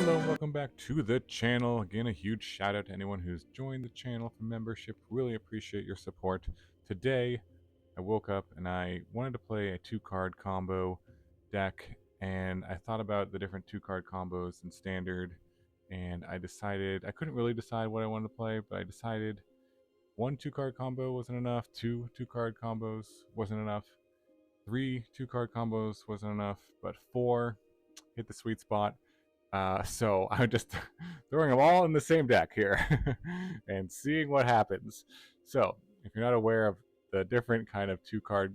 Hello and welcome back to the channel. Again, a huge shout out to anyone who's joined the channel for membership. Really appreciate your support. Today, I woke up and I wanted to play a 2-card combo deck, and I thought about the different 2-card combos in Standard, and I decided, I couldn't really decide what I wanted to play, but I decided 1 2-card combo wasn't enough, 2 2-card combos wasn't enough, 3 2-card combos wasn't enough, but 4 hit the sweet spot. So I'm just throwing them all in the same deck here and seeing what happens. So if you're not aware of the different kind of 2-card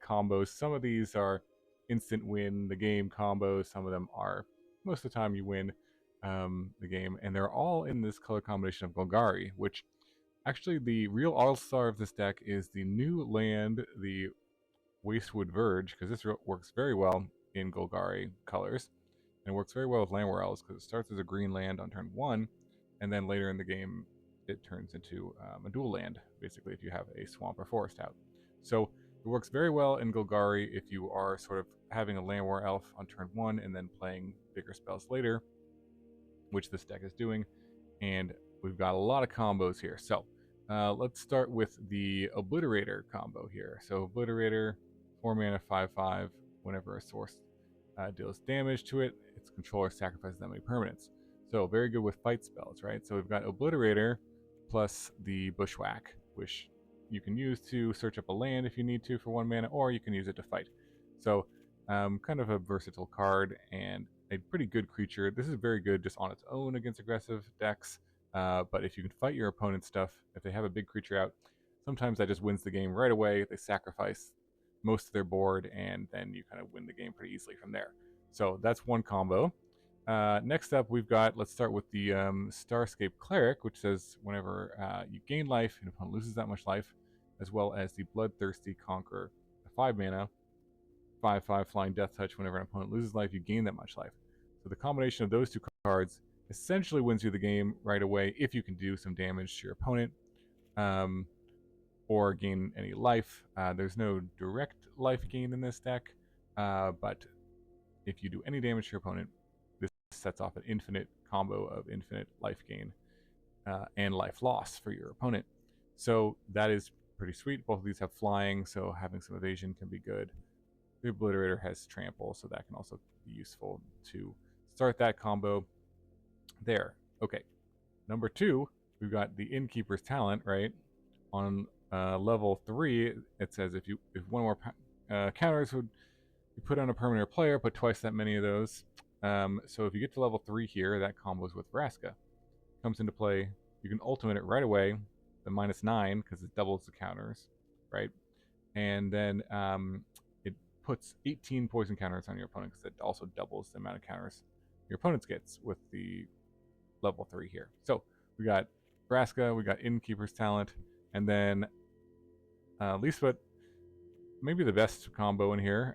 combos, some of these are instant win the game combos. Some of them are most of the time you win the game, and they're all in this color combination of Golgari, which actually the real all-star of this deck is the new land, the Wastewood Verge, because this works very well in Golgari colors. And it works very well with Llanowar Elves because it starts as a green land on turn 1, and then later in the game it turns into a dual land, basically, if you have a swamp or forest out. So it works very well in Golgari if you are sort of having a Llanowar Elf on turn 1 and then playing bigger spells later, which this deck is doing. And we've got a lot of combos here. So let's start with the Obliterator combo here. So Obliterator, 4 mana, 5/5. Whenever a source deals damage to it, its controller sacrifices that many permanents. So very good with fight spells, right? So we've got Obliterator plus the Bushwhack, which you can use to search up a land if you need to for 1 mana, or you can use it to fight. So kind of a versatile card and a pretty good creature. This is very good just on its own against aggressive decks, but if you can fight your opponent's stuff, if they have a big creature out, sometimes that just wins the game right away. They sacrifice most of their board, and then you kind of win the game pretty easily from there. So that's one combo. Next up, we've got, let's start with the Starscape Cleric, which says whenever you gain life, and opponent loses that much life, as well as the Bloodthirsty Conqueror, a 5 mana, 5/5 flying death touch. Whenever an opponent loses life, you gain that much life. So the combination of those two cards essentially wins you the game right away if you can do some damage to your opponent. Or gain any life. There's no direct life gain in this deck, but if you do any damage to your opponent, this sets off an infinite combo of infinite life gain and life loss for your opponent. So that is pretty sweet. Both of these have flying, so having some evasion can be good. The Obliterator has trample, so that can also be useful to start that combo there. Okay, number 2, we've got the Innkeeper's Talent, right? On level 3, it says if one more counters would you put on a permanent player, put twice that many of those. So if you get to level 3 here, that combos with Vraska. Comes into play. You can ultimate it right away, the -9, because it doubles the counters, right? And then it puts 18 poison counters on your opponent, because it also doubles the amount of counters your opponent gets with the level 3 here. So we got Vraska, we got Innkeeper's Talent, and then at least what maybe the best combo in here,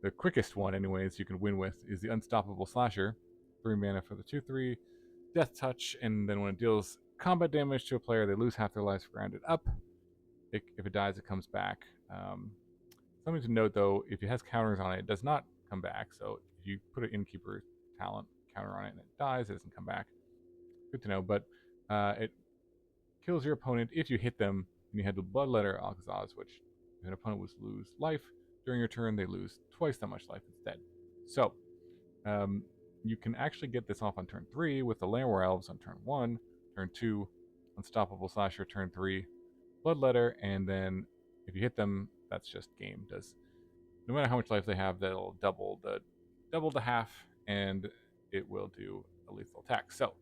the quickest one anyways you can win with, is the Unstoppable Slasher. 3 mana for the 2/3 death touch, and then when it deals combat damage to a player, they lose half their lives rounded up. If it dies, it comes back. Something to note though, if it has counters on it, it does not come back. So if you put an Innkeeper Talent counter on it and it dies, it doesn't come back. Good to know. But it kills your opponent if you hit them, and you had the Bloodletter of Aclazotz, which if an opponent was to lose life during your turn, they lose twice that much life instead. So you can actually get this off on turn 3 with the Llanowar Elves on turn 1, turn 2, Unstoppable Slasher turn 3, Bloodletter, and then if you hit them, that's just game. Does no matter how much life they have, that'll double the half, and it will do a lethal attack. So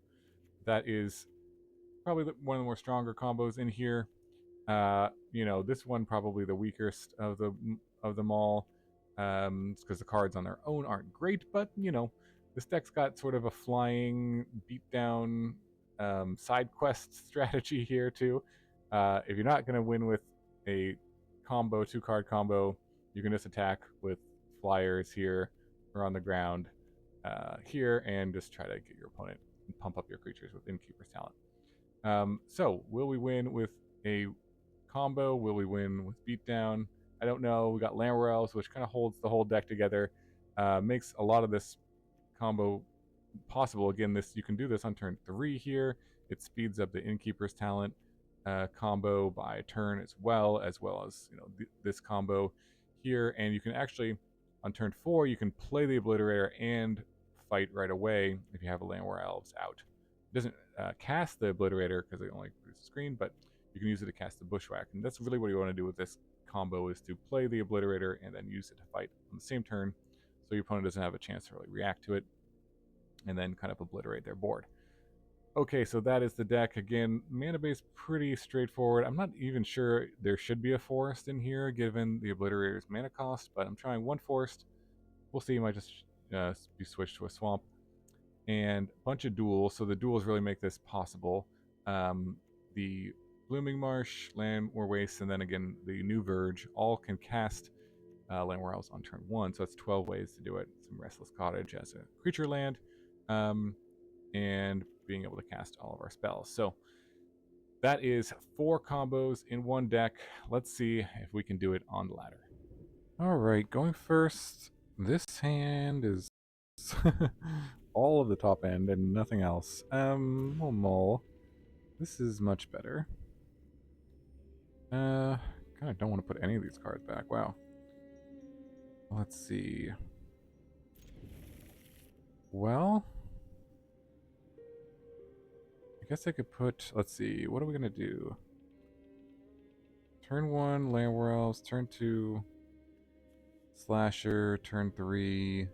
that is probably one of the more stronger combos in here. This one probably the weakest of them all, because the cards on their own aren't great. But this deck's got sort of a flying beatdown side quest strategy here too. If you're not going to win with a combo, 2-card combo, you can just attack with flyers here or on the ground here, and just try to get your opponent and pump up your creatures with Innkeeper's Talent. So will we win with a combo? Will we win with beatdown? I don't know. We got Llanowar Elves, which kind of holds the whole deck together, makes a lot of this combo possible. Again, you can do this on turn 3 here. It speeds up the Innkeeper's talent combo by a turn as well as this combo here. And you can actually, on turn 4, you can play the Obliterator and fight right away if you have a Llanowar Elves out. It doesn't cast the Obliterator because it only produces a screen, but you can use it to cast the Bushwhack. And that's really what you want to do with this combo, is to play the Obliterator and then use it to fight on the same turn, so your opponent doesn't have a chance to really react to it, and then kind of obliterate their board. Okay, so that is the deck. Again, mana base pretty straightforward. I'm not even sure there should be a forest in here given the Obliterator's mana cost, but I'm trying one forest. We'll see. It might just be switched to a swamp. And a bunch of duels, so the duels really make this possible. The Blooming Marsh, Llanowar Wastes, and then again the New Verge all can cast Llanowar Elves on turn 1, so that's 12 ways to do it. Some Restless Cottage as a creature land, and being able to cast all of our spells. So that is 4 combos in one deck. Let's see if we can do it on the ladder. Alright, going first, this hand is all of the top end and nothing else. Mull. This is much better. Kind of don't want to put any of these cards back. Wow. Let's see. Well, I guess I could put, let's see, what are we going to do? Turn 1, Llanowar Elves. Turn 2, Slasher. Turn 3.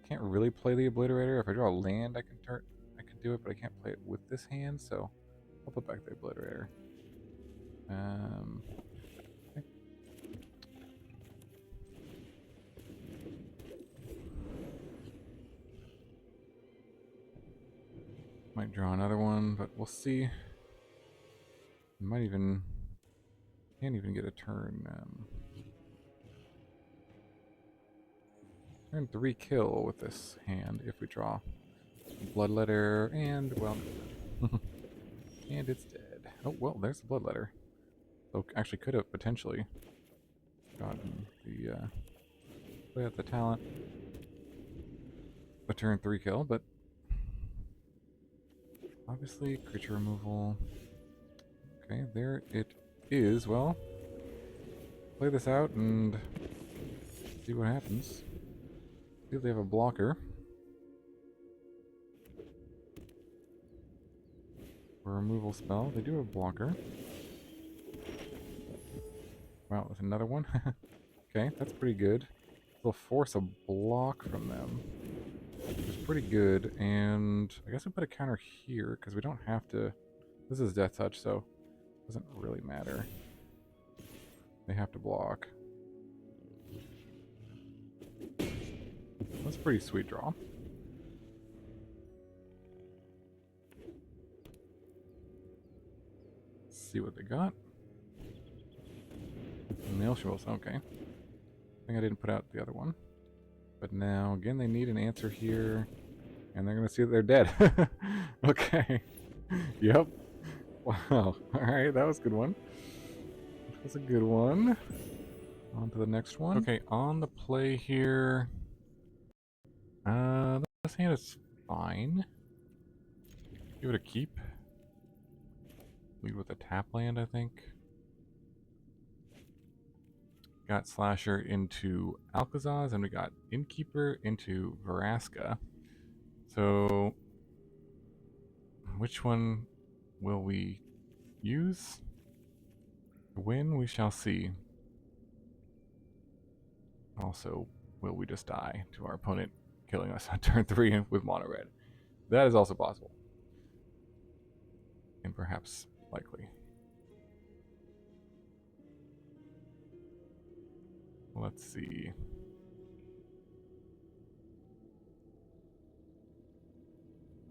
Can't really play the Obliterator. If I draw a land, I can do it, but I can't play it with this hand, so I'll put back the Obliterator. Okay. Might draw another one, but we'll see. Can't even get a turn. Turn 3 kill with this hand if we draw Bloodletter, and well, and it's dead. Oh well, there's the Bloodletter. So actually, could have potentially gotten the play out the talent, a turn 3 kill, but obviously creature removal. Okay, there it is. Well, play this out and see what happens. See if they have a blocker. For a removal spell, they do have a blocker. Wow, there's another one. Okay, that's pretty good. They'll force a block from them, which is pretty good. And I guess I put a counter here because we don't have to. This is Death Touch, so it doesn't really matter. They have to block. That's a pretty sweet draw. Let's see what they got. Nail Shivels, okay. I think I didn't put out the other one. But now, again, they need an answer here. And they're going to see that they're dead. Okay. Yep. Wow. Alright, that was a good one. That was a good one. On to the next one. Okay, on the play here. This hand is fine. Give it a keep. Lead with a tap land, I think. Got Slasher into Aclazotz, and we got Innkeeper into Vraska. So, which one will we use? To win, we shall see. Also, will we just die to our opponent killing us on turn 3 with mono red? That is also possible. And perhaps likely. Let's see.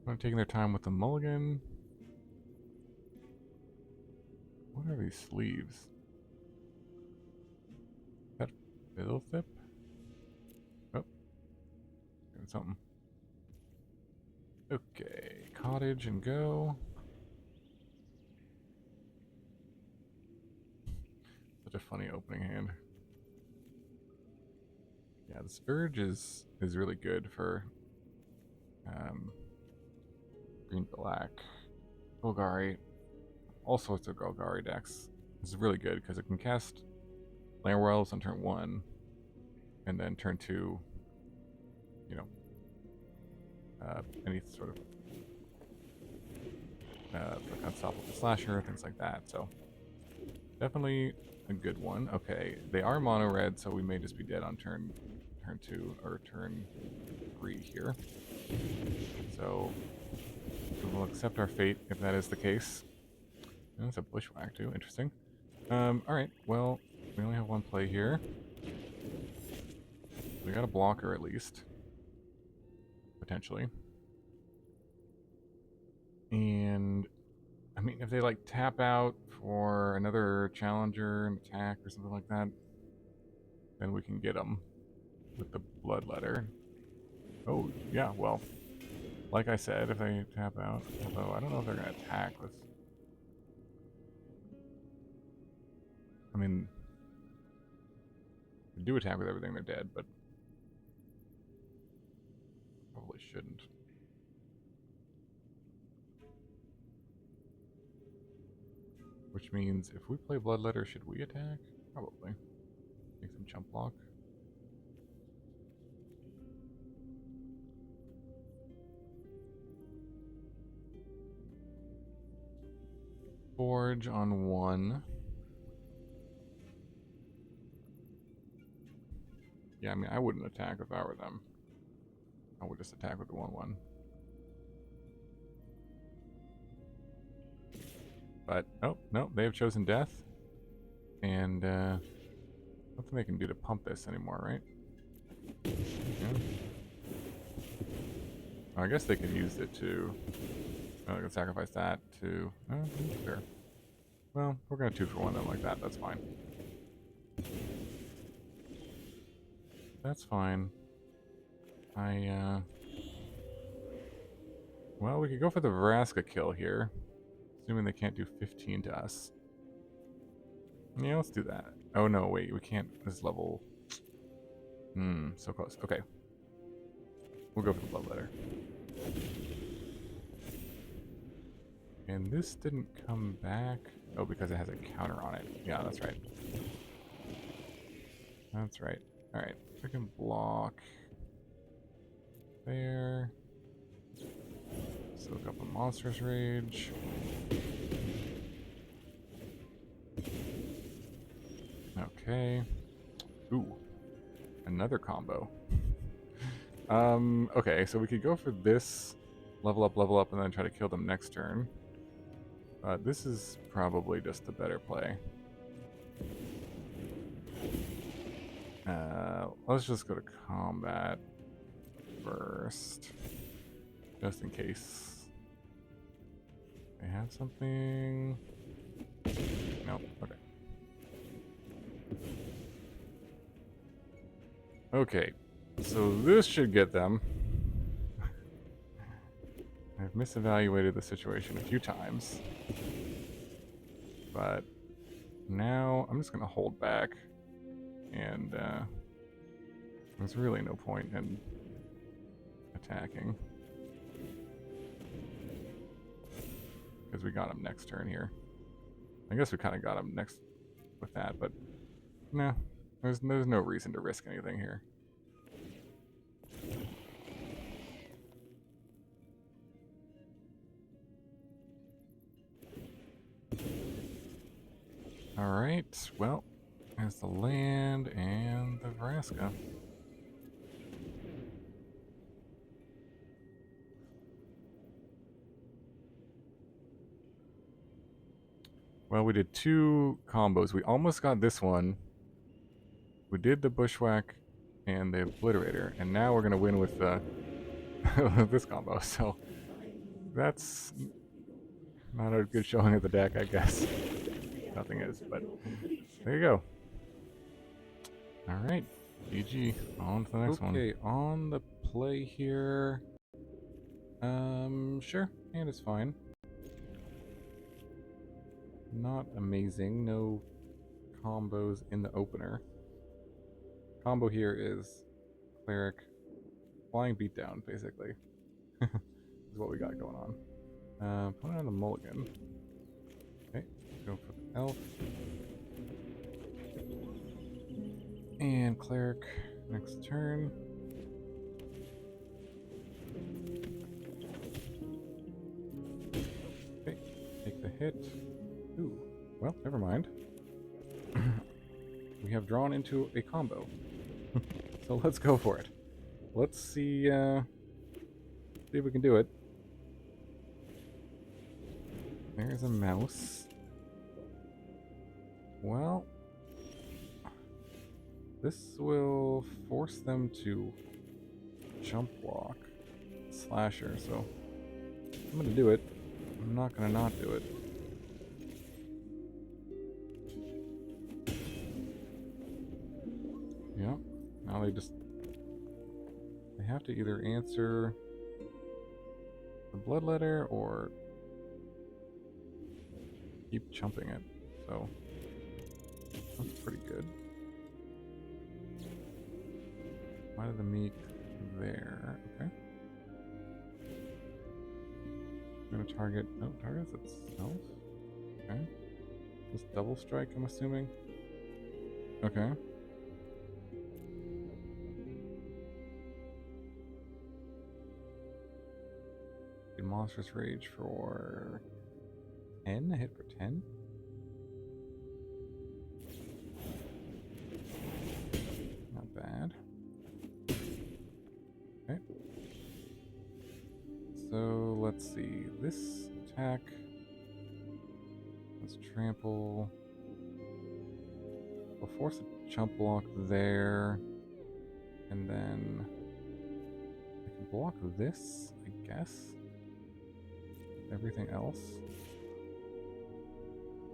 I'm taking their time with the mulligan. What are these sleeves? Is that Fiddlethip? Oh. Doing something. Okay. Cottage and go. Such a funny opening hand. Yeah, Yeah, this Verge is really good for green black, Golgari, all sorts of Golgari decks. This is really good because it can cast Llanowar Elves on turn 1, and then turn 2, you know, any sort of like Unstoppable Slasher, things like that. So definitely a good one. Okay, they are mono red, so we may just be dead on turn 2 or turn 3 here. So we will accept our fate if that is the case. And that's a Bushwhack too. Interesting. Alright, well, we only have one play here. We got a blocker at least. Potentially. And, I mean, if they, like, tap out for another challenger and attack or something like that, then we can get them with the Bloodletter. Oh, yeah, well, like I said, if they tap out, although I don't know if they're going to attack with... I mean, if they do attack with everything, they're dead, but probably shouldn't. Which means if we play Bloodletter, should we attack? Probably. Make some chump block. Forge on 1. Yeah, I mean, I wouldn't attack if I were them. I would just attack with the 1/1. But, oh, no, they have chosen death. And, nothing they can do to pump this anymore, right? Yeah. Oh, I guess they could use it to... Oh, they could sacrifice that to... Oh, sure. Well, we're going to 2-for-1 them like that. That's fine. That's fine. Well, we could go for the Vraska kill here. Assuming they can't do 15 to us. Yeah, let's do that. Oh no, wait, we can't. This level. So close. Okay. We'll go for the Bloodletter. And this didn't come back. Oh, because it has a counter on it. Yeah, that's right. That's right. Alright, we can block there. Soak up a Monstrous Rage. Okay. Ooh. Another combo. Okay, so we could go for this. Level up, and then try to kill them next turn. This is probably just the better play. Let's just go to combat first. Just in case. They have something... Nope, okay. Okay, so this should get them. I've misevaluated the situation a few times. But now I'm just going to hold back. And there's really no point in attacking. Because we got him next turn here. I guess we kind of got him next with that, but no, there's no reason to risk anything here. Alright, well, there's the land and the Vraska. Well, we did 2 combos. We almost got this one. We did the Bushwhack and the Obliterator, and now we're going to win with the this combo. So that's not a good showing of the deck, I guess. Nothing is, but there you go. Alright, GG. On to the next one. Okay, on the play here. Sure, and it's fine. Not amazing. No combos in the opener. Combo here is Cleric, flying beatdown, basically. Is what we got going on. Put it on the mulligan. Okay, go for the elf. And cleric next turn. Okay, take the hit. Ooh, well, never mind. We have drawn into a combo. So let's go for it. Let's see if we can do it. There's a mouse. Well, this will force them to jump block slasher, so I'm gonna do it. I'm not gonna not do it. Yeah, now they have to either answer the Bloodletter or keep chumping it, so that's pretty good. Why did the meat there? Okay. I'm gonna target. Oh, targets itself. Okay. Just double strike, I'm assuming. Okay. Monstrous Rage for 10? A hit for 10? Not bad. Okay. So let's see. This attack. Let's trample. We'll force a chump block there. And then I can block this, I guess. Everything else.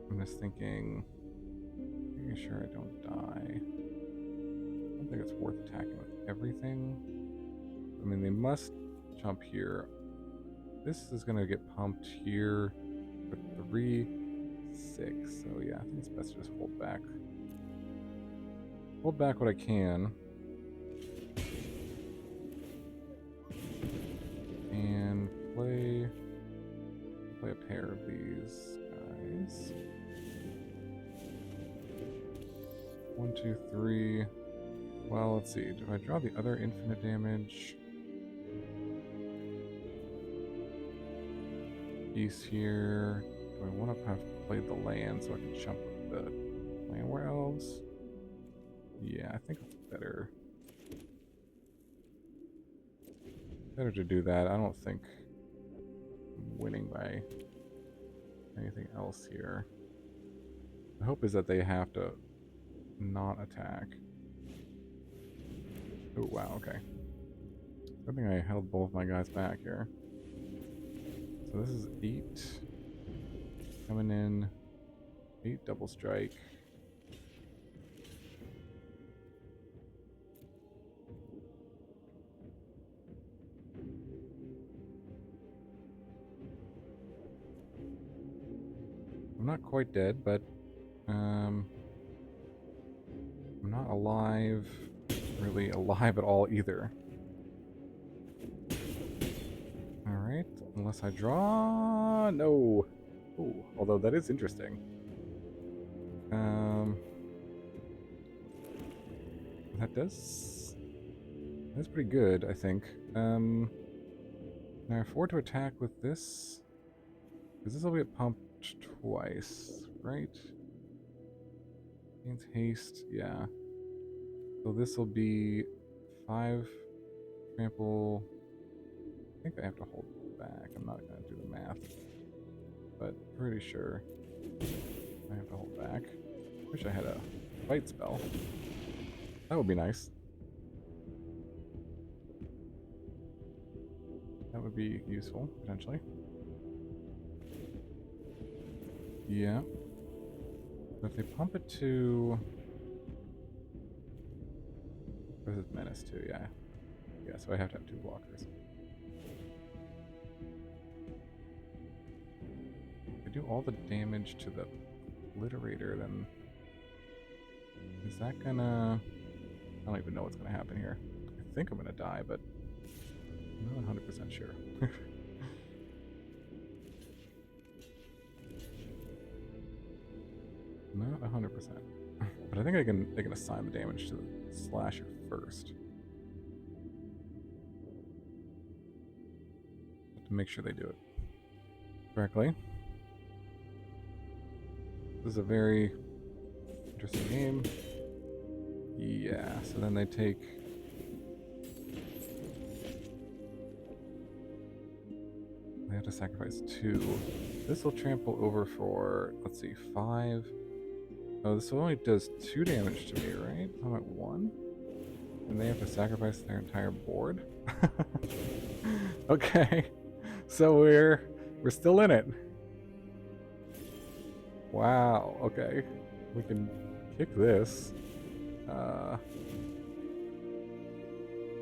I'm just thinking, making sure I don't die. I don't think it's worth attacking with everything. I mean, they must jump here. This is going to get pumped here for 3, 6. So yeah, I think it's best to just hold back. Hold back what I can. And play a pair of these guys. 1, 2, 3. Well, let's see. Do I draw the other infinite damage? Piece here. Do I want to have played the land so I can jump with the Llanowar Elves? Yeah, I think it's better. Better to do that. I don't think I'm winning by anything else here. The hope is that they have to not attack. Oh, wow, okay. Good thing I held both my guys back here. So this is 8. Coming in. 8 double strike. I'm not quite dead, but I'm not alive, really alive at all either. Alright, unless I draw... No! Ooh, although that is interesting. That's pretty good, I think. Can I afford to attack with this? Because this will get pumped twice, right? Gains haste, yeah. So this will be 5 trample. I think I have to hold back. I'm not going to do the math. But pretty sure I have to hold back. Wish I had a fight spell. That would be nice. That would be useful, potentially. Yeah. But if they pump it to... This is Menace too, yeah. Yeah, so I have to have 2 blockers. If I do all the damage to the Obliterator, then... Is that gonna... I don't even know what's gonna happen here. I think I'm gonna die, but I'm not 100% sure. Not 100%. But I think I can assign the damage to the slasher first. To make sure they do it correctly. This is a very interesting game. Yeah, so then they take... They have to sacrifice 2. This will trample over for, let's see, 5. Oh, this only does 2 damage to me, right? I'm at 1. And they have to sacrifice their entire board? Okay. So we're still in it. Wow, okay. We can kick this.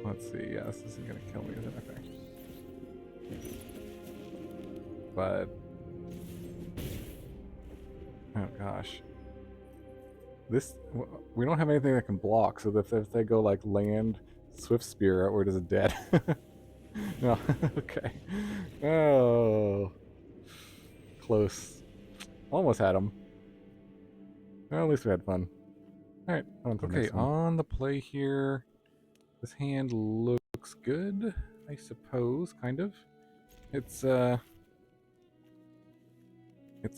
Let's see, yeah, this isn't gonna kill me, is it? Okay. But oh gosh. This, we don't have anything that can block, so if they go like land, Swift Spear, or does it dead? No, okay. Oh, close. Almost had him. Well, at least we had fun. Alright, okay, on the play here, this hand looks good, I suppose, kind of. It's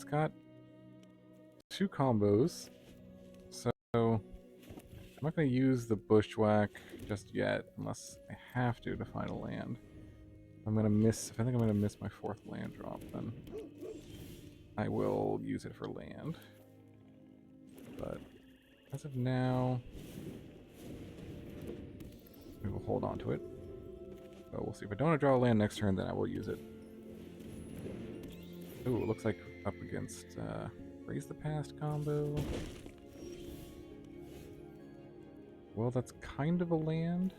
got 2 combos, so I'm not going to use the Bushwhack just yet, unless I have to find a land. I'm going to miss, if I think I'm going to miss my 4th land drop, then I will use it for land. But as of now, we will hold on to it. So we'll see. If I don't want to draw a land next turn, then I will use it. Ooh, it looks like up against Raise the Past combo. Well, that's kind of a land.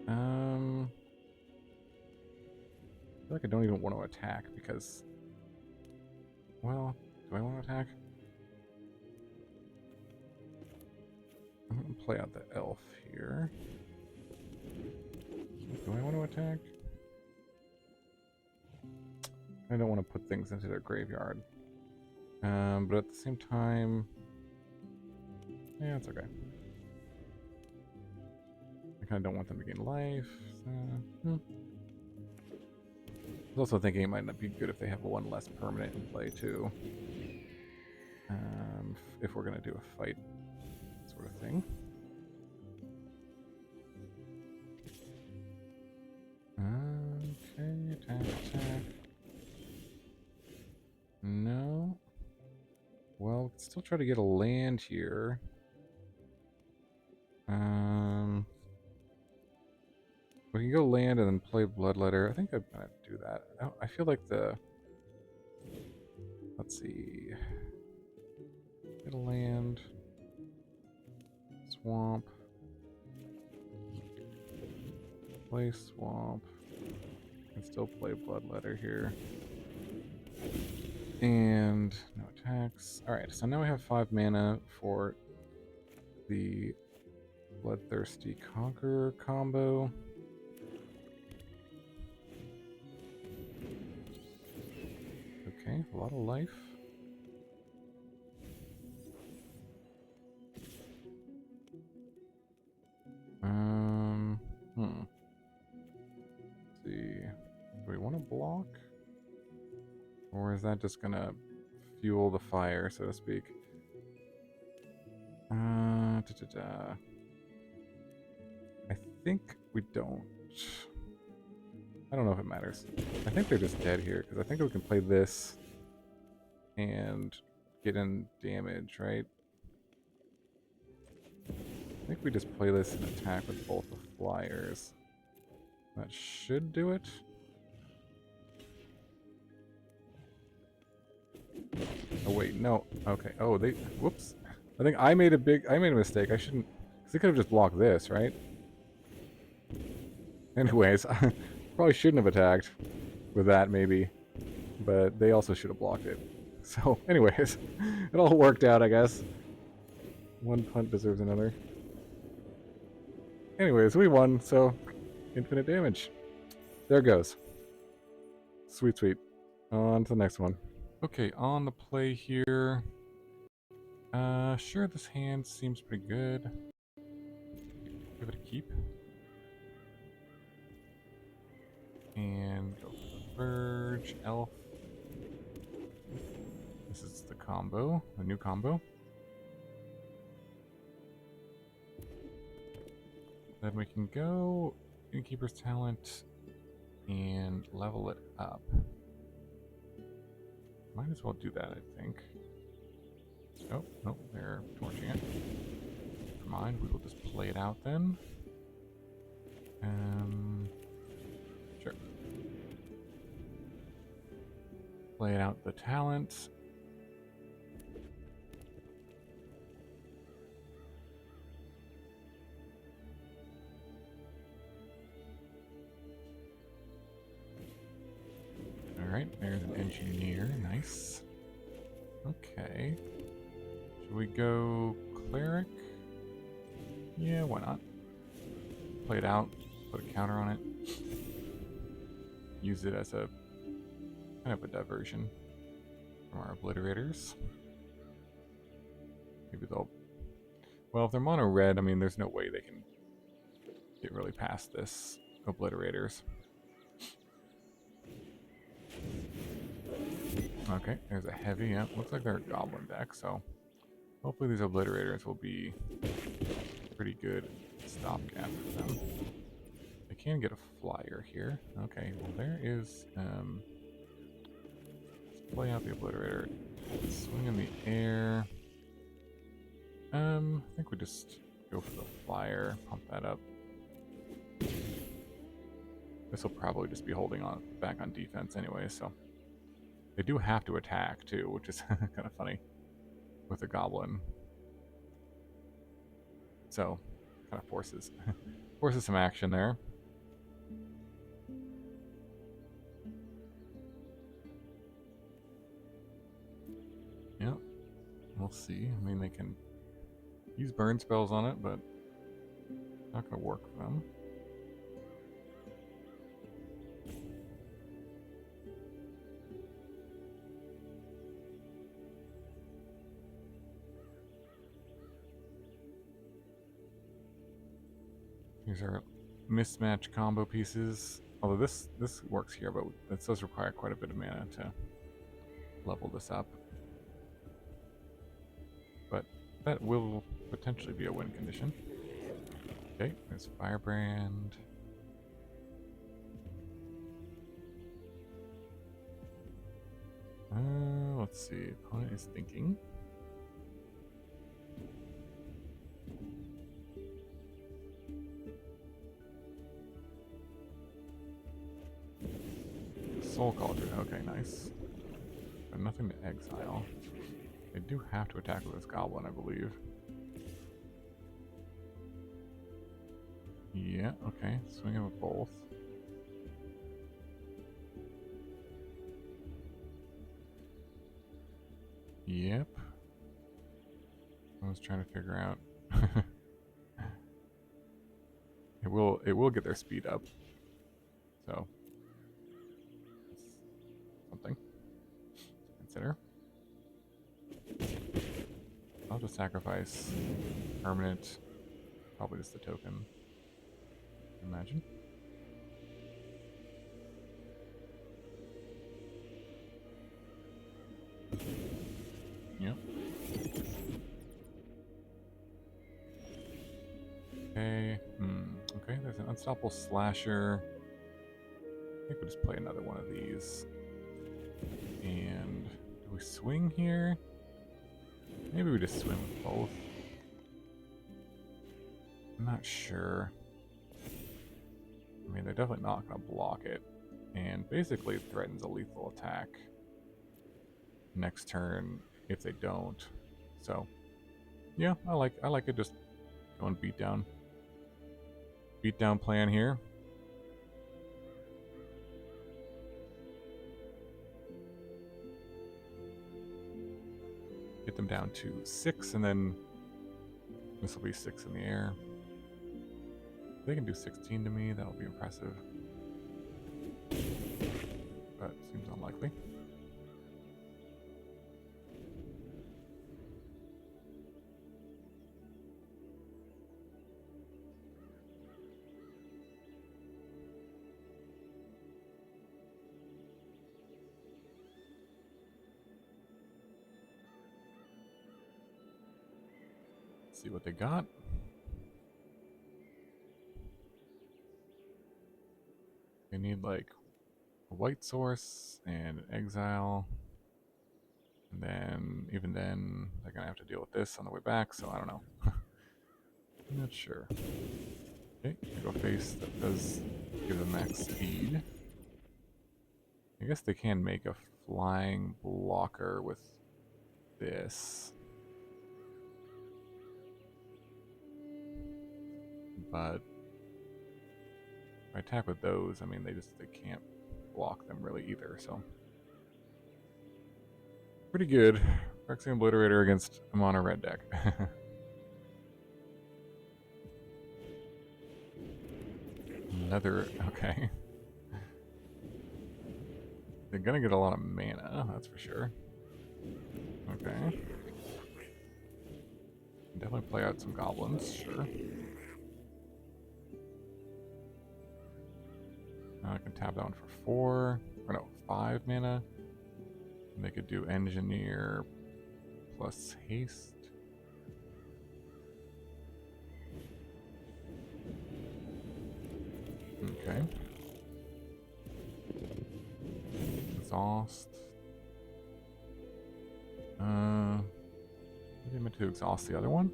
I feel like I don't even want to attack because... Well, do I want to attack? I'm going to play out the elf here. Do I want to attack? I don't want to put things into their graveyard. But at the same time... Yeah, it's okay. I kind of don't want them to gain life. So, I was also thinking it might not be good if they have 1 less permanent in play too. If we're going to do a fight sort of thing. Okay, attack. No. Well, still try to get a land here. We can go land and then play Bloodletter. I think I'm gonna do that. I feel like the... Let's see. Get a land. Swamp. Play swamp. Can still play Bloodletter here. And no attacks. Alright, so now we have 5 mana for the Bloodthirsty Conqueror combo. Okay, a lot of life. Let's see. Do we want to block? Or is that just gonna fuel the fire, so to speak? I think we don't. I don't know if it matters. I think they're just dead here, because I think we can play this and get in damage, right? I think we just play this and attack with both the flyers. That should do it. Oh wait, no. Okay. Oh, they... Whoops. I think I made a mistake. I shouldn't... Because they could have just blocked this, right? Anyways, I probably shouldn't have attacked with that, maybe. But they also should have blocked it. So, anyways, it all worked out, I guess. One punt deserves another. Anyways, we won, so infinite damage. There goes. Sweet, sweet. On to the next one. Okay, on the play here. Sure, this hand seems pretty good. Give it a keep. And go for the Verge, Elf. This is the combo, the new combo. Then we can go Innkeeper's Talent and level it up. Might as well do that, I think. Oh, nope, they're torching it. Never mind, we will just play it out then. Sure. Play it out the talent. Alright, there's an engineer. Nice. Okay. Should we go cleric? Yeah, why not? Play it out, put a counter on it. Use it as a kind of a diversion from our obliterators. Maybe they'll... Well, if they're mono red, I mean, there's no way they can get really past this obliterators. Okay, there's a heavy. Yeah, looks like they're a goblin deck, so hopefully these obliterators will be pretty good stopgap for them. They can get a flyer here. Okay, well there is let's play out the obliterator. Swing in the air. I think we just go for the flyer, pump that up. This will probably just be holding on back on defense anyway, so they do have to attack too, which is kind of funny with a goblin. So, kind of forces some action there. Yep, we'll see. I mean, they can use burn spells on it, but not going to work for them. Here's our mismatch combo pieces. Although this works here, but it does require quite a bit of mana to level this up. But that will potentially be a win condition. Okay, there's Firebrand. Let's see. Opponent is thinking. Soul Cauldron. Okay, nice. But nothing to exile. They do have to attack with this goblin, I believe. Yeah, okay. Swing it with both. Yep. I was trying to figure out. It will get their speed up. So something to consider. I'll just sacrifice permanent, probably just the token. Imagine. Yep. Okay. Okay, there's an unstoppable slasher. I think we'll just play another one of these. And do we swing here? Maybe we just swing with both. I'm not sure. I mean, they're definitely not going to block it. And basically it threatens a lethal attack next turn if they don't. So, yeah, I like it just going beat down plan here. Get them down to 6 and then This will be 6 in the air. If they can do 16 to me, that'll be impressive. But seems unlikely. See what they got. They need like a white source and an exile. And then, even then, they're gonna have to deal with this on the way back, so I don't know. I'm not sure. Okay, go face that does give them max speed. I guess they can make a flying blocker with this. But if I attack with those, I mean they can't block them really either, so pretty good. Phyrexian Obliterator against a mono red deck. Another okay. They're gonna get a lot of mana, that's for sure. Okay. Definitely play out some goblins, sure. I can tap that one for 4, or no, 5 mana. And they could do Engineer plus Haste. Okay. Exhaust. Maybe I meant to exhaust the other one?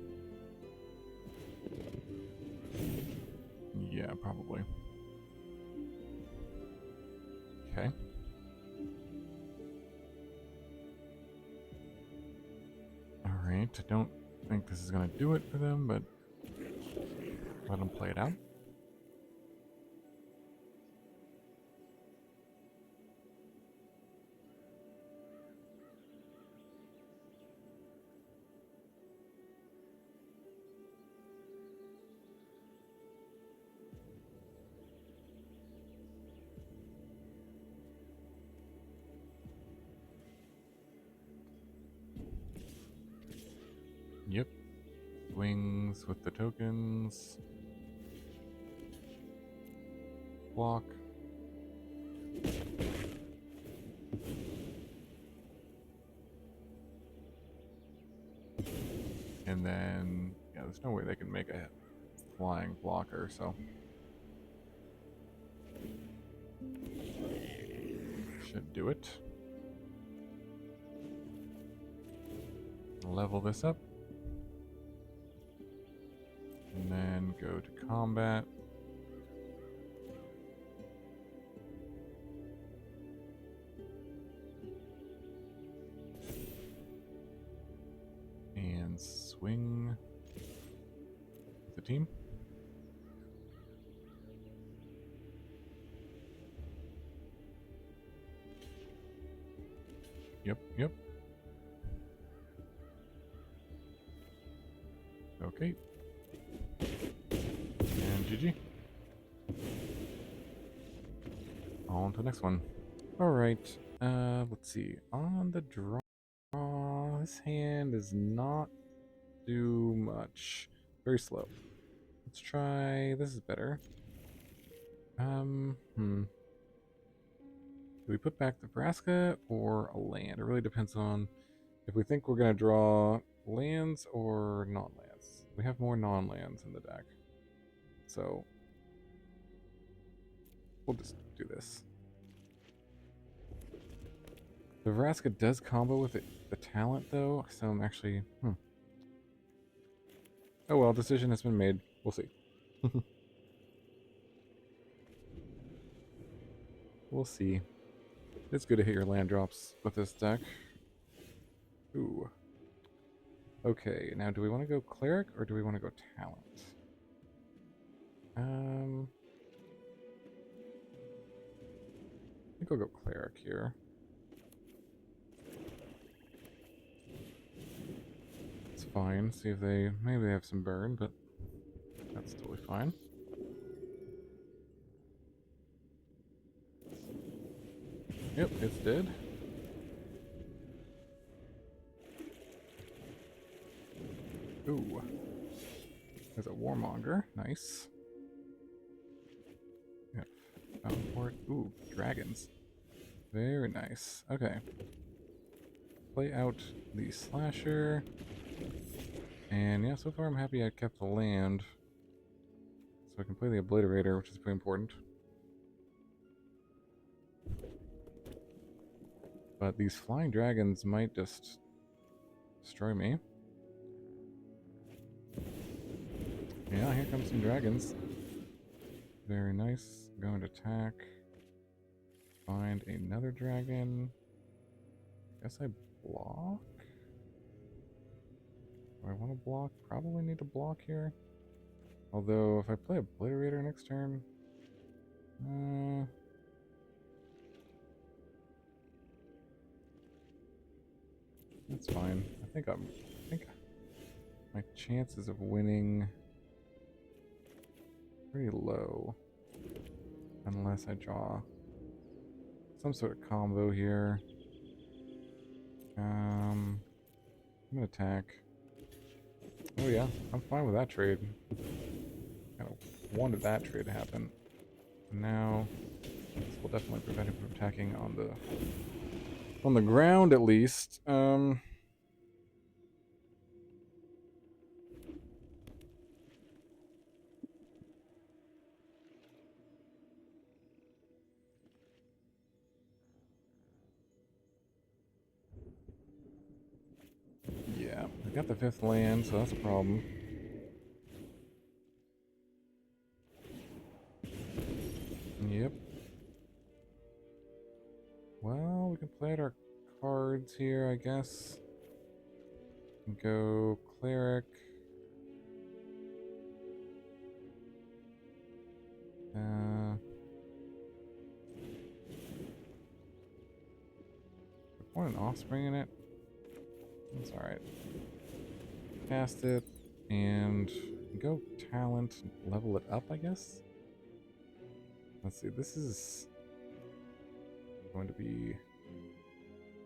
Yeah, probably. Okay. Alright, I don't think this is going to do it for them, but let them play it out. Yep. Wings with the tokens. Block. And then, yeah, there's no way they can make a flying blocker, so. Should do it. Level this up. And then go to combat. And swing with the team. Yep. Okay. And GG. On to the next one. Alright, let's see. On the draw, this hand does not do much. Very slow. Let's try, this is better. Do we put back the Vraska or a land? It really depends on if we think we're going to draw lands or non-lands. We have more non-lands in the deck. So, we'll just do this. The Vraska does combo with the talent, though, so I'm actually... Oh well, decision has been made. We'll see. We'll see. It's good to hit your land drops with this deck. Ooh. Okay, now do we want to go Cleric or do we want to go Talent? I think I'll go Cleric here. It's fine. See if maybe they have some burn, but that's totally fine. Yep, it's dead. Ooh. There's a Warmonger. Nice. Yep. Port. Ooh, dragons. Very nice. Okay. Play out the Slasher. And yeah, so far I'm happy I kept the land. So I can play the Obliterator, which is pretty important. But these flying dragons might just destroy me. Yeah, here comes some dragons. Very nice. Going to attack. Find another dragon. Guess I block? Do I want to block? Probably need to block here. Although, if I play Obliterator next turn... that's fine. I think my chances of winning pretty low. Unless I draw some sort of combo here. I'm gonna attack. Oh yeah, I'm fine with that trade. Kind of wanted that trade to happen. And now this will definitely prevent him from attacking on the ground at least. Yeah, I got the 5th land, so that's a problem. Yep. Well, we can play out our cards here, I guess. Go Cleric. Want an Offspring in it? That's alright. Cast it, and go Talent, level it up, I guess? Let's see, this is going to be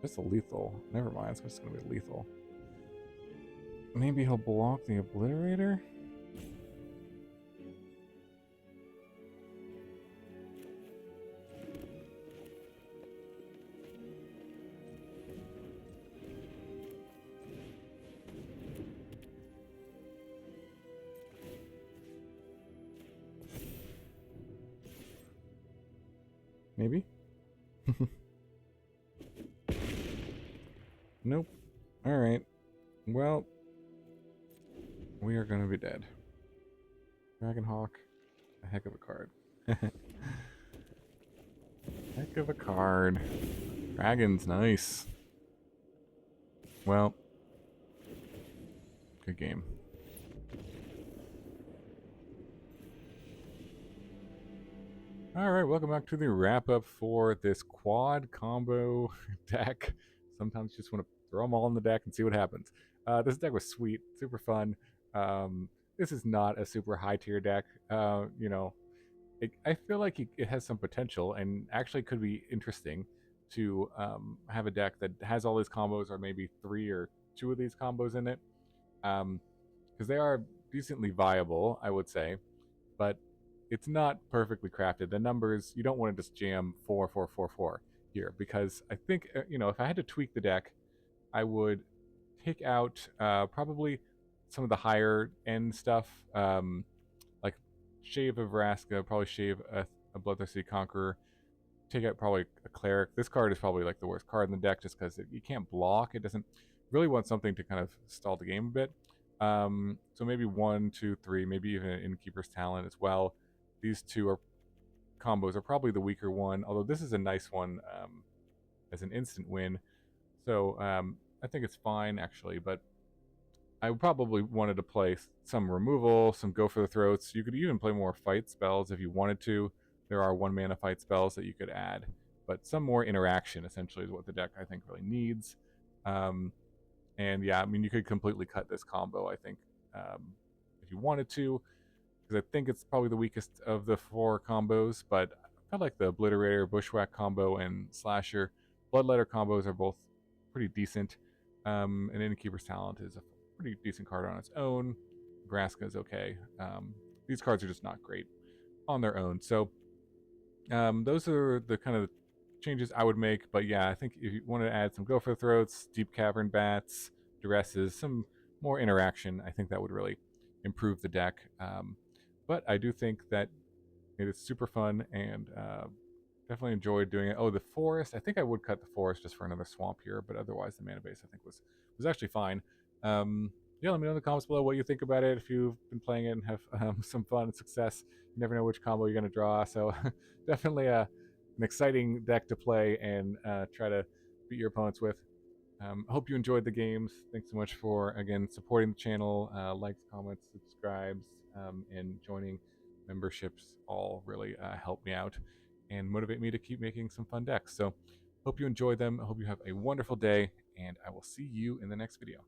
just a lethal. Never mind, it's just going to be lethal. Maybe he'll block the Obliterator? Maybe? Nope. Alright. Well, we are going to be dead. Dragonhawk, a heck of a card. Heck of a card. Dragon's nice. Well, good game. Alright, welcome back to the wrap-up for this quad combo deck. Sometimes you just want to throw them all in the deck and see what happens. This deck was sweet, super fun. This is not a super high-tier deck. You know, I feel like it has some potential and actually could be interesting to have a deck that has all these combos, or maybe 3 or 2 of these combos in it. Because they are decently viable, I would say. But it's not perfectly crafted. The numbers, you don't want to just jam 4, 4, 4, 4 here, because I think, you know, if I had to tweak the deck, I would take out probably some of the higher end stuff, like shave a Vraska, probably shave a Bloodthirsty Conqueror, take out probably a Cleric. This card is probably like the worst card in the deck just because you can't block. It doesn't really want something to kind of stall the game a bit. So maybe 1, 2, 3, maybe even an Innkeeper's Talent as well. These two combos are probably the weaker one, although this is a nice one as an instant win. So I think it's fine, actually, but I probably wanted to play some removal, some go for the throats. You could even play more fight spells if you wanted to. There are 1 mana fight spells that you could add, but some more interaction, essentially, is what the deck, I think, really needs. And yeah, I mean, you could completely cut this combo, I think, if you wanted to, because I think it's probably the weakest of the 4 combos, but I felt like the Obliterator, Bushwhack combo, and Slasher Bloodletter combos are both pretty decent. And Innkeeper's Talent is a pretty decent card on its own. Vraska is okay. These cards are just not great on their own. So those are the kind of changes I would make. But yeah, I think if you want to add some Go for the Throats, Deep Cavern Bats, Duresses, some more interaction, I think that would really improve the deck. But I do think that it is super fun and definitely enjoyed doing it. Oh, the forest. I think I would cut the forest just for another swamp here, but otherwise the mana base I think was actually fine. Yeah, let me know in the comments below what you think about it. If you've been playing it and have some fun and success, you never know which combo you're going to draw. So definitely an exciting deck to play and try to beat your opponents with. I hope you enjoyed the games. Thanks so much for, again, supporting the channel. Likes, comments, subscribes, and joining memberships all really help me out and motivate me to keep making some fun decks. So hope you enjoy them. I hope you have a wonderful day, and I will see you in the next video.